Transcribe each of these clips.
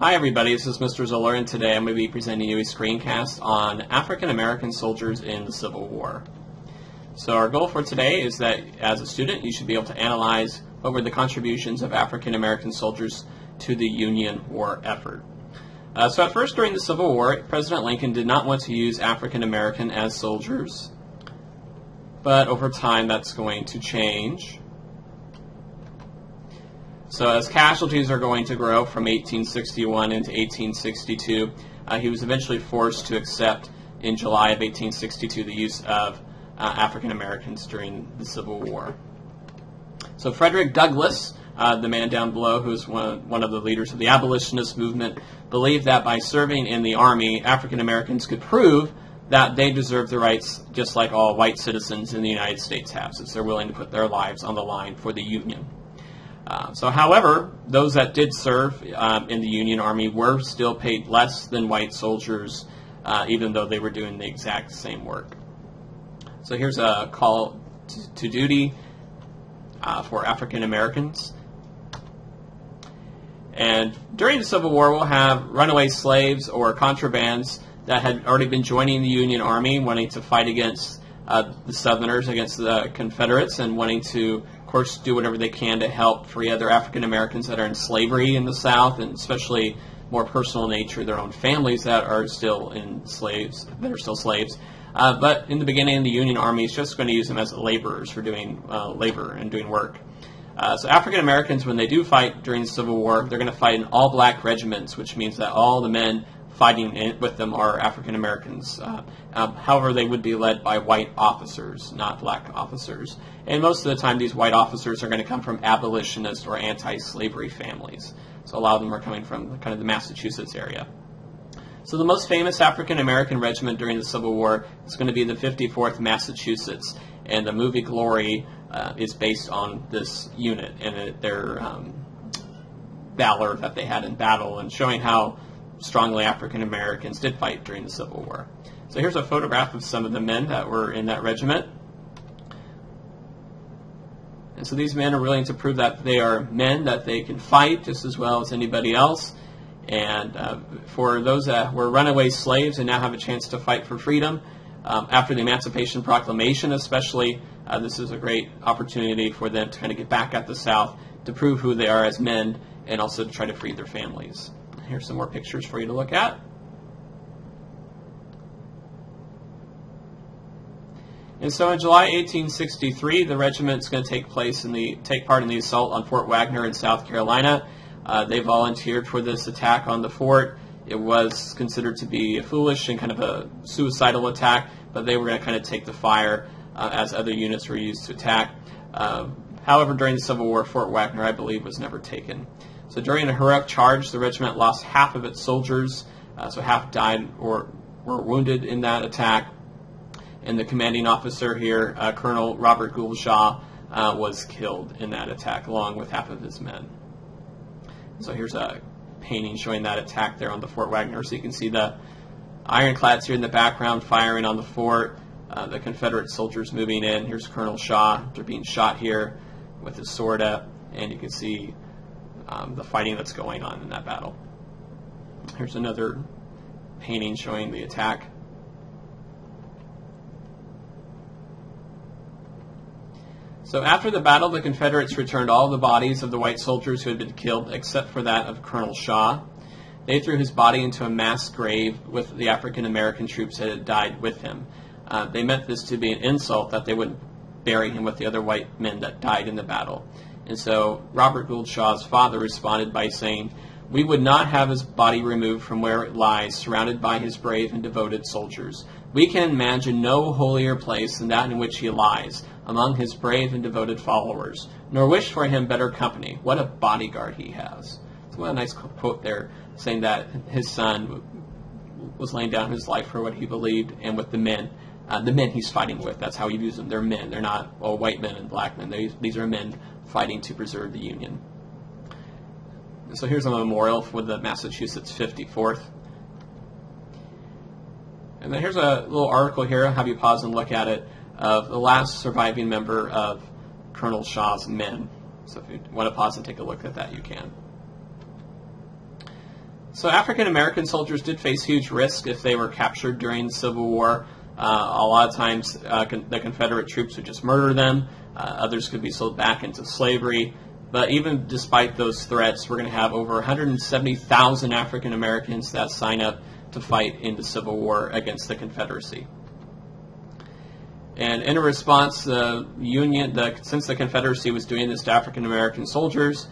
Hi everybody, this is Mr. Zoeller, and today I'm going to be presenting you a screencast on African American soldiers in the Civil War. So our goal for today is that as a student you should be able to analyze what were the contributions of African American soldiers to the Union war effort. So at first during the Civil War, President Lincoln did not want to use African American as soldiers, but over time that's going to change. So as casualties are going to grow from 1861 into 1862, he was eventually forced to accept in July of 1862 the use of African Americans during the Civil War. So Frederick Douglass, the man down below who's one of the leaders of the abolitionist movement, believed that by serving in the Army, African Americans could prove that they deserve the rights just like all white citizens in the United States have, since they're willing to put their lives on the line for the Union. However, those that did serve in the Union Army were still paid less than white soldiers, even though they were doing the exact same work. So here's a call to duty for African Americans. And during the Civil War, we'll have runaway slaves or contrabands that had already been joining the Union Army, wanting to fight against the Southerners, against the Confederates, and wanting to, of course, do whatever they can to help free other African Americans that are in slavery in the South, and especially more personal nature, their own families that are still slaves. But in the beginning, the Union Army is just going to use them as laborers for doing labor and doing work. So African Americans, when they do fight during the Civil War, they're going to fight in all black regiments, which means that all the men fighting with them are African Americans. However, they would be led by white officers, not black officers. And most of the time, these white officers are going to come from abolitionist or anti-slavery families. So a lot of them are coming from kind of the Massachusetts area. So the most famous African American regiment during the Civil War is going to be the 54th Massachusetts, and the movie Glory is based on this unit and their valor that they had in battle, and showing how strongly African Americans did fight during the Civil War. So here's a photograph of some of the men that were in that regiment. And so these men are willing to prove that they are men, that they can fight just as well as anybody else. And for those that were runaway slaves and now have a chance to fight for freedom, after the Emancipation Proclamation especially, this is a great opportunity for them to kind of get back at the South, to prove who they are as men, and also to try to free their families. Here's some more pictures for you to look at. And so in July 1863, the regiment's going to take part in the assault on Fort Wagner in South Carolina. They volunteered for this attack on the fort. It was considered to be a foolish and kind of a suicidal attack, but they were going to kind of take the fire as other units were used to attack. However, during the Civil War, Fort Wagner, I believe, was never taken. So during a heroic charge, the regiment lost half of its soldiers, so half died or were wounded in that attack. And the commanding officer here, Colonel Robert Gould Shaw, was killed in that attack, along with half of his men. So here's a painting showing that attack there on the Fort Wagner. So you can see the ironclads here in the background firing on the fort, the Confederate soldiers moving in. Here's Colonel Shaw. They're being shot here with his sword up, and you can see the fighting that's going on in that battle. Here's another painting showing the attack. So after the battle, the Confederates returned all the bodies of the white soldiers who had been killed, except for that of Colonel Shaw. They threw his body into a mass grave with the African American troops that had died with him. They meant this to be an insult, that they wouldn't bury him with the other white men that died in the battle. And so Robert Gould Shaw's father responded by saying, "We would not have his body removed from where it lies, surrounded by his brave and devoted soldiers. We can imagine no holier place than that in which he lies, among his brave and devoted followers, nor wish for him better company. What a bodyguard he has." So what a nice quote there, saying that his son was laying down his life for what he believed, and with the men he's fighting with. That's how he views them. They're men. They're not all white men and black men. These are men fighting to preserve the Union. So here's a memorial for the Massachusetts 54th. And then here's a little article here. I'll have you pause and look at it, of the last surviving member of Colonel Shaw's men. So if you want to pause and take a look at that, you can. So African American soldiers did face huge risk if they were captured during the Civil War. A lot of times the Confederate troops would just murder them. Others could be sold back into slavery. But even despite those threats, we're going to have over 170,000 African Americans that sign up to fight in the Civil War against the Confederacy. And in a response, since the Confederacy was doing this to African American soldiers,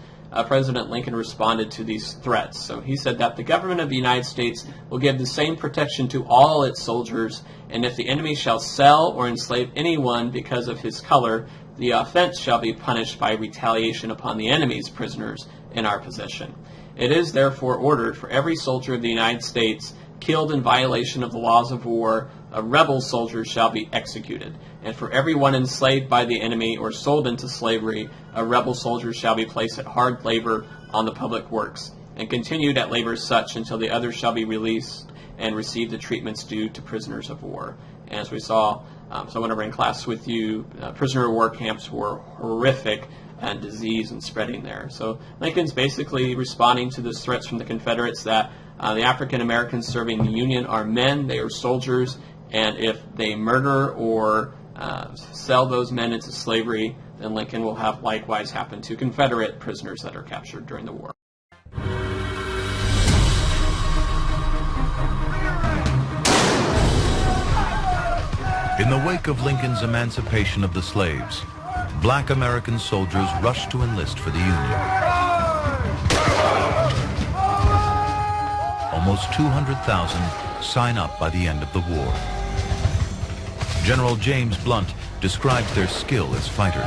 President Lincoln responded to these threats. So he said that the government of the United States will give the same protection to all its soldiers, and if the enemy shall sell or enslave anyone because of his color, the offense shall be punished by retaliation upon the enemy's prisoners in our possession. It is therefore ordered for every soldier of the United States killed in violation of the laws of war, a rebel soldier shall be executed. And for everyone enslaved by the enemy or sold into slavery, a rebel soldier shall be placed at hard labor on the public works, and continued at labor such until the others shall be released and receive the treatments due to prisoners of war. And as we saw, so whenever in class with you, prisoner of war camps were horrific and disease and spreading there. So Lincoln's basically responding to those threats from the Confederates that the African Americans serving the Union are men, they are soldiers, and if they murder or sell those men into slavery, then Lincoln will have likewise happen to Confederate prisoners that are captured during the war. In the wake of Lincoln's emancipation of the slaves, black American soldiers rushed to enlist for the Union. Almost 200,000 sign up by the end of the war. General James Blunt describes their skill as fighters.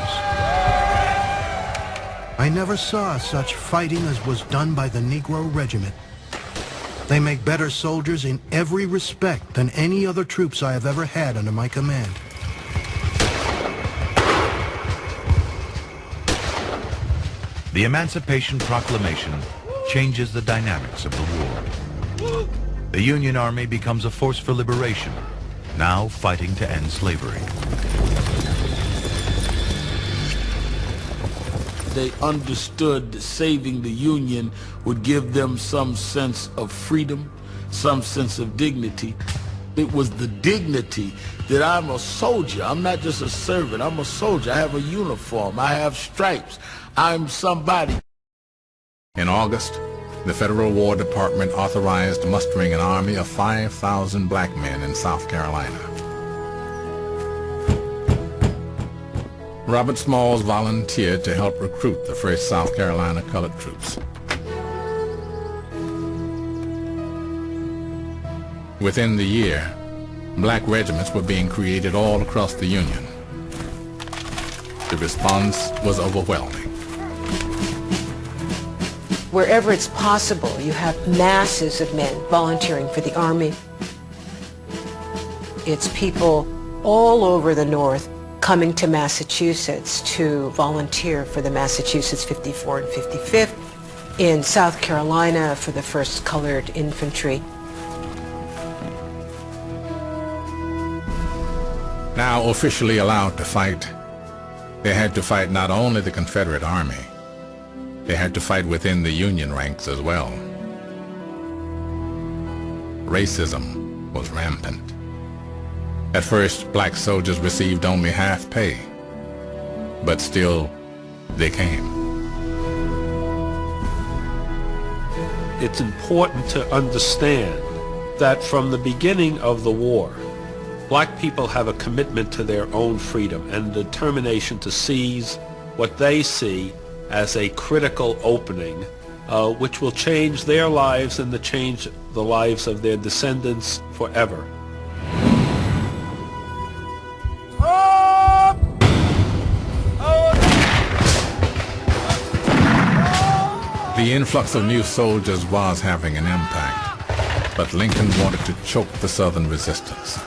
I never saw such fighting as was done by the Negro Regiment. They make better soldiers in every respect than any other troops I have ever had under my command. The Emancipation Proclamation changes the dynamics of the war. The Union Army becomes a force for liberation, now fighting to end slavery. They understood that saving the Union would give them some sense of freedom, some sense of dignity. It was the dignity that I'm a soldier. I'm not just a servant. I'm a soldier. I have a uniform. I have stripes. I'm somebody. In August, the Federal War Department authorized mustering an army of 5,000 black men in South Carolina. Robert Smalls volunteered to help recruit the first South Carolina colored troops. Within the year, black regiments were being created all across the Union. The response was overwhelming. Wherever it's possible, you have masses of men volunteering for the Army. It's people all over the North coming to Massachusetts to volunteer for the Massachusetts 54 and 55th, in South Carolina for the 1st Colored Infantry. Now officially allowed to fight, they had to fight not only the Confederate Army, they had to fight within the Union ranks as well. Racism was rampant. At first, black soldiers received only half pay, but still, they came. It's important to understand that from the beginning of the war, black people have a commitment to their own freedom and a determination to seize what they see as a critical opening, which will change their lives and change the lives of their descendants forever. The influx of new soldiers was having an impact, but Lincoln wanted to choke the Southern resistance.